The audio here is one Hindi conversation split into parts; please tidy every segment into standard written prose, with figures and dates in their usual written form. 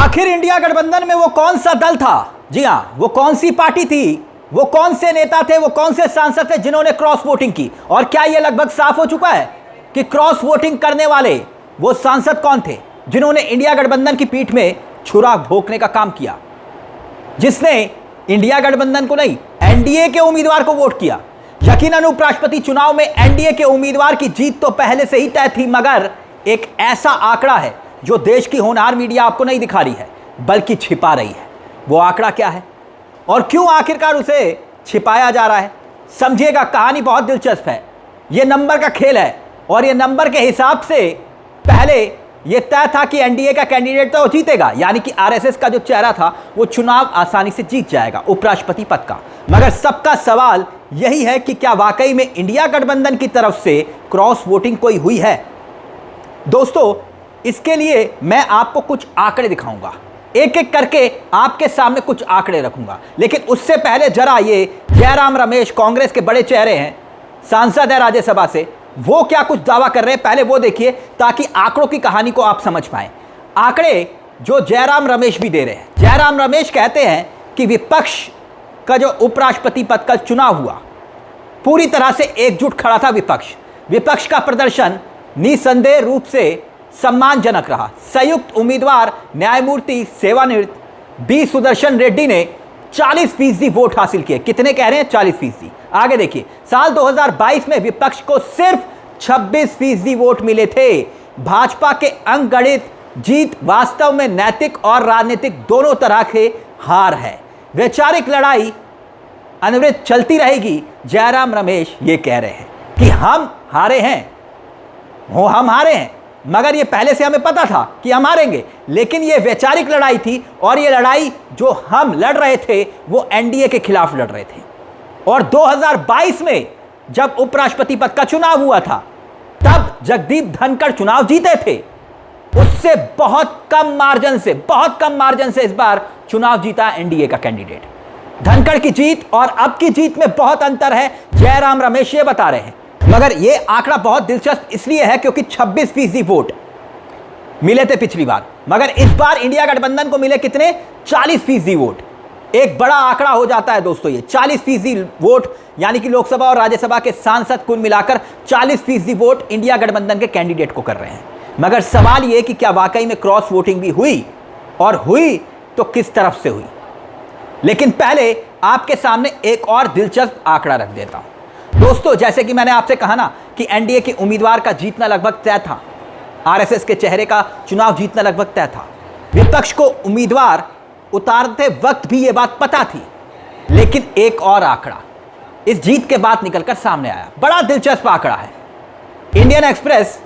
आखिर इंडिया गठबंधन में वो कौन सा दल था? जी हां, वो कौन सी पार्टी थी? वो कौन से नेता थे? वो कौन से सांसद थे जिन्होंने क्रॉस वोटिंग की? और क्या यह लगभग साफ हो चुका है कि क्रॉस वोटिंग करने वाले वो सांसद कौन थे जिन्होंने इंडिया गठबंधन की पीठ में छुरा भोंकने का काम किया, जिसने इंडिया गठबंधन को नहीं एनडीए के उम्मीदवार को वोट किया? यकीनन उपराष्ट्रपति चुनाव में एनडीए के उम्मीदवार की जीत तो पहले से ही तय थी, मगर एक ऐसा आंकड़ा है जो देश की होनहार मीडिया आपको नहीं दिखा रही है बल्कि छिपा रही है। वो आंकड़ा क्या है और क्यों आखिरकार उसे छिपाया जा रहा है? समझिएगा, कहानी बहुत दिलचस्प है। यह नंबर का खेल है और यह नंबर के हिसाब से पहले यह तय था कि एनडीए का कैंडिडेट तो जीतेगा, यानी कि आरएसएस का जो चेहरा था वो चुनाव आसानी से जीत जाएगा उपराष्ट्रपति पद का। मगर सबका सवाल यही है कि क्या वाकई में इंडिया गठबंधन की तरफ से क्रॉस वोटिंग कोई हुई है? दोस्तों, इसके लिए मैं आपको कुछ आंकड़े दिखाऊंगा, एक एक करके आपके सामने कुछ आंकड़े रखूंगा। लेकिन उससे पहले जरा ये जयराम रमेश, कांग्रेस के बड़े चेहरे हैं, सांसद है राज्यसभा से, वो क्या कुछ दावा कर रहे हैं पहले वो देखिए, ताकि आंकड़ों की कहानी को आप समझ पाएं। आंकड़े जो जयराम रमेश भी दे रहे हैं। जयराम रमेश कहते हैं कि विपक्ष का जो उपराष्ट्रपति पद का चुनाव हुआ, पूरी तरह से एकजुट खड़ा था विपक्ष का प्रदर्शन निसंदेह रूप से सम्मानजनक रहा। संयुक्त उम्मीदवार न्यायमूर्ति सेवानिवृत्त बी सुदर्शन रेड्डी ने 40% वोट हासिल किए। कितने कह रहे हैं? 40%। आगे देखिए, साल 2022 में विपक्ष को सिर्फ 26% वोट मिले थे। भाजपा के अंकगणित जीत वास्तव में नैतिक और राजनीतिक दोनों तरह के हार है। वैचारिक लड़ाई अनवरत चलती रहेगी। जयराम रमेश ये कह रहे हैं कि हम हारे हैं, हम हारे हैं, मगर ये पहले से हमें पता था कि हम हारेंगे। लेकिन ये वैचारिक लड़ाई थी और ये लड़ाई जो हम लड़ रहे थे वो एनडीए के खिलाफ लड़ रहे थे। और 2022 में जब उपराष्ट्रपति पद का चुनाव हुआ था तब जगदीप धनखड़ चुनाव जीते थे। उससे बहुत कम मार्जिन से इस बार चुनाव जीता एनडीए का कैंडिडेट। धनखड़ की जीत और अब की जीत में बहुत अंतर है, जयराम रमेश ये बता रहे हैं। मगर यह आंकड़ा बहुत दिलचस्प इसलिए है क्योंकि 26% वोट मिले थे पिछली बार, मगर इस बार इंडिया गठबंधन को मिले कितने? 40% वोट। एक बड़ा आंकड़ा हो जाता है दोस्तों ये 40% वोट, यानी कि लोकसभा और राज्यसभा के सांसद कुल मिलाकर 40% वोट इंडिया गठबंधन के कैंडिडेट को कर रहे हैं। मगर सवाल यह कि क्या वाकई में क्रॉस वोटिंग भी हुई, और हुई तो किस तरफ से हुई? लेकिन पहले आपके सामने एक और दिलचस्प आंकड़ा रख देता हूं दोस्तों। जैसे कि मैंने आपसे कहा ना कि एनडीए के उम्मीदवार का जीतना लगभग तय था, आरएसएस के चेहरे का चुनाव जीतना लगभग तय था। विपक्ष को उम्मीदवार उतारते वक्त भी यह बात पता थी। लेकिन एक और आंकड़ा इस जीत के बाद निकलकर सामने आया, बड़ा दिलचस्प आंकड़ा है। इंडियन एक्सप्रेस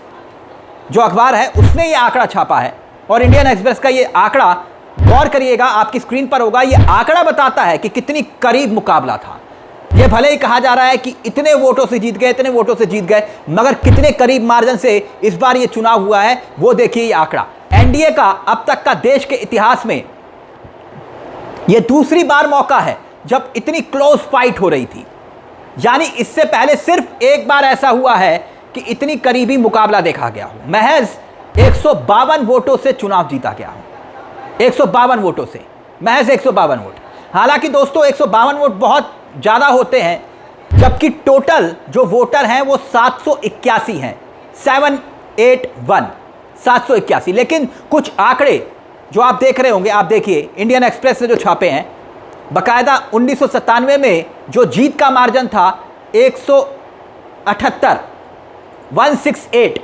जो अखबार है उसने यह आंकड़ा छापा है, और इंडियन एक्सप्रेस का यह आंकड़ा गौर करिएगा, आपकी स्क्रीन पर होगा। यह आंकड़ा बताता है कि कितनी करीब मुकाबला था। यह भले ही कहा जा रहा है कि इतने वोटों से जीत गए, इतने वोटों से जीत गए, मगर कितने करीब मार्जिन से इस बार यह चुनाव हुआ है वो देखिए। यह आंकड़ा एनडीए का अब तक का देश के इतिहास में यह दूसरी बार मौका है जब इतनी क्लोज फाइट हो रही थी। यानी इससे पहले सिर्फ एक बार ऐसा हुआ है कि इतनी करीबी मुकाबला देखा गया हो। महज 152 वोटों से चुनाव जीता गया हो, 152 वोटों से, महज 152 वोट। हालांकि दोस्तों 152 वोट बहुत ज़्यादा होते हैं, जबकि टोटल जो वोटर हैं वो 781 हैं, 781। लेकिन कुछ आंकड़े जो आप देख रहे होंगे, आप देखिए इंडियन एक्सप्रेस से जो छापे हैं, बाकायदा 1997 में जो जीत का मार्जिन था 178, 168।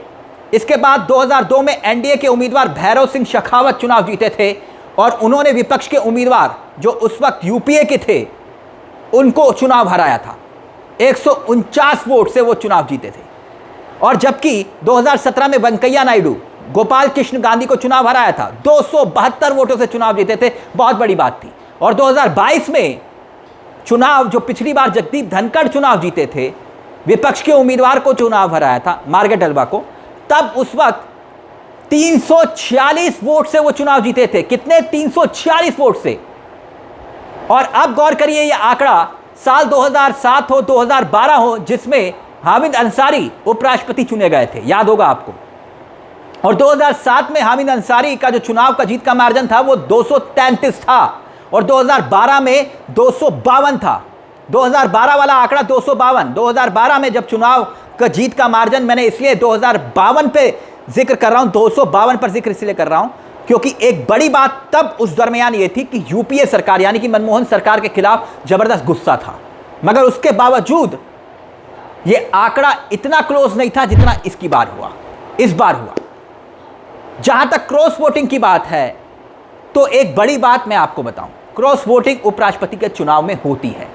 इसके बाद 2002 में एनडीए के उम्मीदवार भैरव सिंह शेखावत चुनाव जीते थे और उन्होंने विपक्ष के उम्मीदवार जो उस वक्त यूपीए के थे उनको चुनाव हराया था। 149 वोट से वो चुनाव जीते थे। और जबकि 2017 में वेंकैया नायडू गोपाल कृष्ण गांधी को चुनाव हराया था, 272 वोटों से चुनाव जीते थे, बहुत बड़ी बात थी। और 2022 में चुनाव जो पिछली बार जगदीप धनखड़ चुनाव जीते थे, विपक्ष के उम्मीदवार को चुनाव हराया था, मार्गरेट डलबा को, तब उस वक्त 346 वोट से वो चुनाव जीते थे। कितने? 346 वोट से। और अब गौर करिए यह आंकड़ा साल 2007 हो, 2012 हो, जिसमें हामिद अंसारी उपराष्ट्रपति चुने गए थे, याद होगा आपको। और 2007 में हामिद अंसारी का जो चुनाव का जीत का मार्जिन था वो 233 था और 2012 में 252 था। 2012 वाला आंकड़ा 252। 2012 में जब चुनाव का जीत का मार्जिन, मैंने इसलिए 2052 पे जिक्र कर रहा हूं, 252 पर जिक्र इसलिए कर रहा हूं क्योंकि एक बड़ी बात तब उस दरमियान ये थी कि यूपीए सरकार यानी कि मनमोहन सरकार के खिलाफ जबरदस्त गुस्सा था, मगर उसके बावजूद ये आंकड़ा इतना क्लोज नहीं था जितना इसकी बार हुआ, इस बार हुआ। जहां तक क्रॉस वोटिंग की बात है तो एक बड़ी बात मैं आपको बताऊं, क्रॉस वोटिंग उपराष्ट्रपति के चुनाव में होती है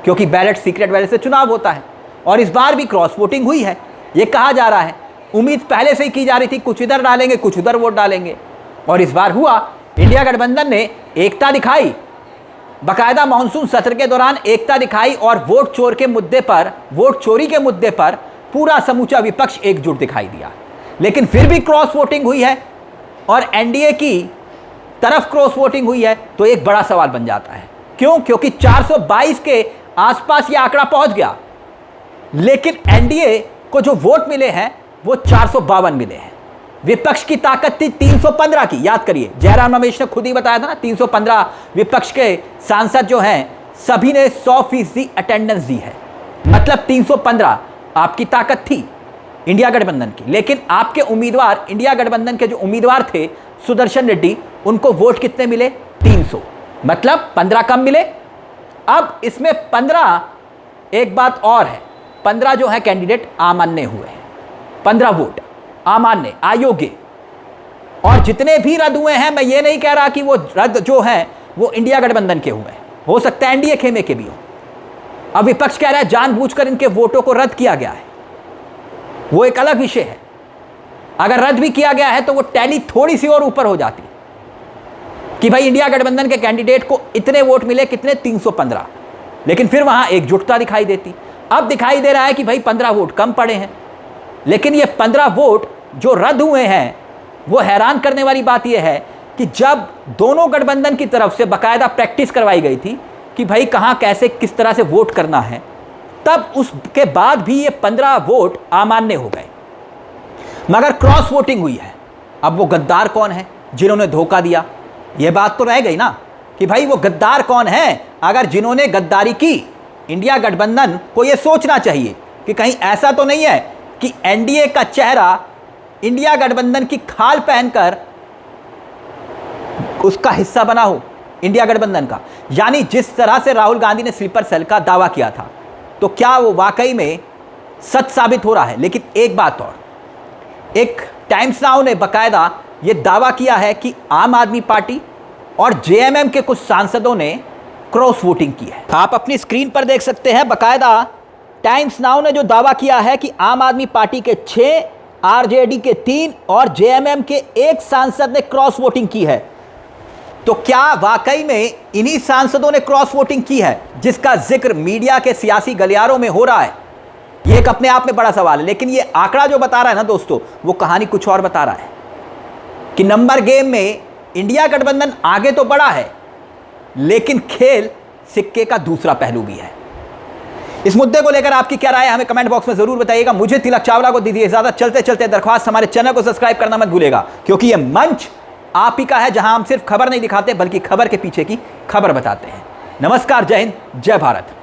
क्योंकि बैलेट सीक्रेट बैलेट से चुनाव होता है और इस बार भी क्रॉस वोटिंग हुई है। यह कहा जा रहा है, उम्मीद पहले से ही की जा रही थी कुछ इधर डालेंगे कुछ उधर वोट डालेंगे, और इस बार हुआ। इंडिया गठबंधन ने एकता दिखाई, बाकायदा मानसून सत्र के दौरान एकता दिखाई और वोट चोरी के मुद्दे पर पूरा समूचा विपक्ष एकजुट दिखाई दिया। लेकिन फिर भी क्रॉस वोटिंग हुई है और एनडीए की तरफ क्रॉस वोटिंग हुई है तो एक बड़ा सवाल बन जाता है। क्यों? क्योंकि 422 के आसपास यह आंकड़ा पहुंच गया, लेकिन एनडीए को जो वोट मिले हैं वो 452 मिले हैं। विपक्ष की ताकत थी 315 की, याद करिए, जयराम रमेश ने खुद ही बताया था ना, 315 विपक्ष के सांसद जो हैं सभी ने 100% अटेंडेंस दी है, मतलब 315 आपकी ताकत थी इंडिया गठबंधन की। लेकिन आपके उम्मीदवार, इंडिया गठबंधन के जो उम्मीदवार थे सुदर्शन रेड्डी, उनको वोट कितने मिले? 300, मतलब 15 कम मिले। अब इसमें 15, एक बात और है, 15 जो है कैंडिडेट अमान्य हुए हैं, 15 वोट अमान्य अयोग्य, और जितने भी रद्द हुए हैं, मैं ये नहीं कह रहा कि वो रद्द जो हैं वो इंडिया गठबंधन के हुए हैं, हो सकता है एनडीए खेमे के भी हो। अब विपक्ष कह रहा है जानबूझकर इनके वोटों को रद्द किया गया है, वो एक अलग विषय है। अगर रद्द भी किया गया है तो वो टैली थोड़ी सी और ऊपर हो जाती कि भाई इंडिया गठबंधन के कैंडिडेट को इतने वोट मिले, कितने? 315, लेकिन फिर वहां एकजुटता दिखाई देती। अब दिखाई दे रहा है कि भाई 15 वोट कम पड़े हैं, लेकिन ये 15 वोट जो रद्द हुए हैं, वो हैरान करने वाली बात यह है कि जब दोनों गठबंधन की तरफ से बाकायदा प्रैक्टिस करवाई गई थी कि भाई कहां कैसे किस तरह से वोट करना है, तब उसके बाद भी ये 15 वोट अमान्य हो गए। मगर क्रॉस वोटिंग हुई है। अब वो गद्दार कौन है जिन्होंने धोखा दिया? ये बात तो रह गई ना कि भाई वो गद्दार कौन है अगर जिन्होंने गद्दारी की। इंडिया गठबंधन को ये सोचना चाहिए कि कहीं ऐसा तो नहीं है कि एनडीए का चेहरा इंडिया गठबंधन की खाल पहनकर उसका हिस्सा बना हो, इंडिया गठबंधन का। यानी जिस तरह से राहुल गांधी ने स्लीपर सेल का दावा किया था, तो क्या वो वाकई में सच साबित हो रहा है? लेकिन एक बात और, एक टाइम्स नाउ ने बाकायदा ये दावा किया है कि आम आदमी पार्टी और जेएमएम के कुछ सांसदों ने क्रॉस वोटिंग की है। आप अपनी स्क्रीन पर देख सकते हैं, बाकायदा टाइम्स नाउ ने जो दावा किया है कि आम आदमी पार्टी के 6, आरजेडी के 3 और जेएमएम के 1 सांसद ने क्रॉस वोटिंग की है। तो क्या वाकई में इन्हीं सांसदों ने क्रॉस वोटिंग की है जिसका जिक्र मीडिया के सियासी गलियारों में हो रहा है? यह एक अपने आप में बड़ा सवाल है। लेकिन यह आंकड़ा जो बता रहा है ना दोस्तों, वो कहानी कुछ और बता रहा है कि नंबर गेम में इंडिया गठबंधन आगे तो बढ़ा है, लेकिन खेल सिक्के का दूसरा पहलू भी है। इस मुद्दे को लेकर आपकी क्या राय है, हमें कमेंट बॉक्स में जरूर बताइएगा। मुझे तिलक चावला को दीजिए इजाजत। चलते चलते दरख्वास्त, हमारे चैनल को सब्सक्राइब करना मत भूलेगा, क्योंकि यह मंच आप ही का है जहां हम सिर्फ खबर नहीं दिखाते बल्कि खबर के पीछे की खबर बताते हैं। नमस्कार, जय हिंद, जय भारत।